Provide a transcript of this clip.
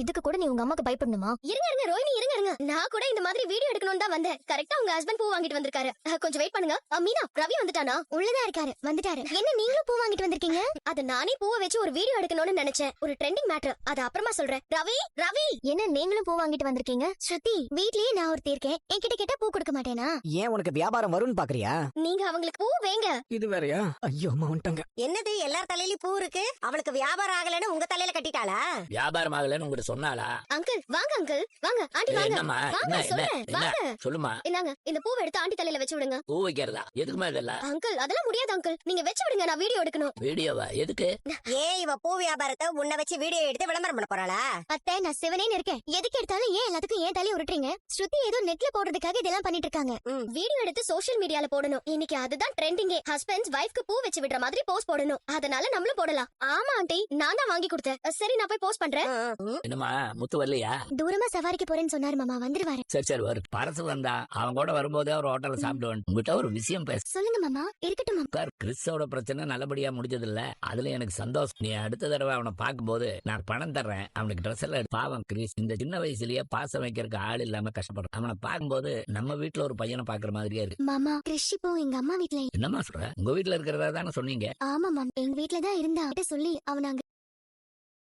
இதுக்கு கூட நீ உங்க அம்மாக்கு பயப்படணுமா? இருங்க இருங்க ரோஹினி, இருங்க இருங்க. நான் கூட இந்த மாதிரி வீடியோ எடுக்கணும்னு தான் வந்தேன். கரெக்ட்டா உங்க ஹஸ்பண்ட் பூ வாங்கிட்டு வந்திருக்காரு. கொஞ்சம் வெயிட் பண்ணுங்க. மீனா, ரவி வந்துட்டானா? உள்ளதா இருக்காரு. வந்துட்டாரு. என்ன நீங்களும் பூ வாங்கிட்டு வந்திருக்கீங்க? அது நானே பூவை வச்சு ஒரு வீடியோ எடுக்கணும்னு நினைச்சேன். ஒரு ட்ரெண்டிங் மேட்டர். அது அப்புறமா சொல்றேன். ரவி ரவி, என்ன நீங்களும் பூ வாங்கிட்டு வந்திருக்கீங்க? ஸ்ருதி, வீட்லயே நான் ஒருத்தி இருக்கேன். என்கிட்ட கேட்டா பூ கொடுக்க மாட்டேனா? ஏன் உனக்கு வியாபாரம் வரும்னு பாக்குறியா? நீங்க அவங்களுக்கு பூ வேங்க. இது வேறயா? ஐயோ அம்மா வந்துட்டாங்க. என்னது எல்லார் தலையிலயும் பூ இருக்கு? அவளுக்கு வியாபாரம் ஆகலன்னு உங்க தலையில கட்டிட்டாளா? வியாபாரம் ஆகலன்னு உங்ககிட்ட சொன்னாளா? அங்கிள் வாங்க, அங்கிள் வாங்க. ஆண்டி வாங்க. என்னம்மா? வாங்க சொல்றேன். வாங்க. சொல்லுமா. இந்தாங்க, இந்த பூவை எடுத்து ஆண்டி தலையில வச்சு விடுங்க. பூ வைக்கிறதா? எதுக்குமா இதெல்லாம்? அங்கிள் அதெல்லாம் முடியாது அங்கிள். நீங்க வச்சு விடுங்க, நான் வீடியோ எடுக்கணும். வீடியோவா? எதுக்கு? ஏன் இவ பூ வியாபாரத்தை உன்னை வச்சு வீடியோ எடுத்து விளம்பரம் பண்ண போறாளா? அத்தை, நான் சிவனேன்னு இருக்கேன். எதுக்கு எடுத்தாலும் ஏன் எல்லாத்துக்கும் ஏன் தலையை உருட்டுறீங்க? ஸ்ருதி ஏதோ நெட்ல போடுறதுக்காக இதெல்லாம் பண்ணிட்டு இருக்காங்க. வீடியோ எடுத்து சோஷியல் மீடியால போடணும். இன்னைக்கு அதுதான் ட்ரெண்டிங்கே. ஹஸ்பண்ட்ஸ் வைஃப்க்கு பூ வச்சு விடுற மாதிரி போஸ்ட் போடணும். அதனால நம்மளும் போடலாம். ஆமா ஆண்டி, நான் தான் வாங்கி கொடுத்தேன். சரி, நான் போய் போஸ்ட் பண்றேன். என்னமா முத்து வரலையா? தூரமா சவாரிக்கு போறேன்னு சொன்னாரு மாமா. வந்துருவாரு. சரி சரி, வரும். பரசு வந்தா அவன் கூட வரும்போதே ஒரு ஹோட்டல்ல சாப்பிடுவேன். உங்ககிட்ட ஒரு விஷயம் பேச. சொல்லுங்க மாமா. இருக்கட்டும் மாமா. கிறிஸோட பிரச்சனை நல்லபடியா முடிஞ்சது இல்ல, அதுல எனக்கு சந்தோஷம். நீ அடுத்த தடவை அவனை பார்க்கும்போது நான் பணம் தர்றேன், அவனுக்கு ட்ரெஸ் எல்லாம் பாவம் கிறிஸ் இந்த சின்ன வயசுலயே பாசம் வைக்கிறதுக்கு ஆள் இல்லாம கஷ்டப்படுறான். அவனை பார்க்கும்போது நம்ம வீட்டுல ஒரு பையனை பாக்குற மாதிரியே இருக்கு. மாமா, கிறிஷ் இப்போ எங்க அம்மா வீட்ல. என்னமா சொல்ற? உங்க வீட்டுல இருக்கிறதா தானே சொன்னீங்க? ஆமா மாமா, எங்க வீட்ல தான் இருந்தா. சொல்லி அவன் அங்க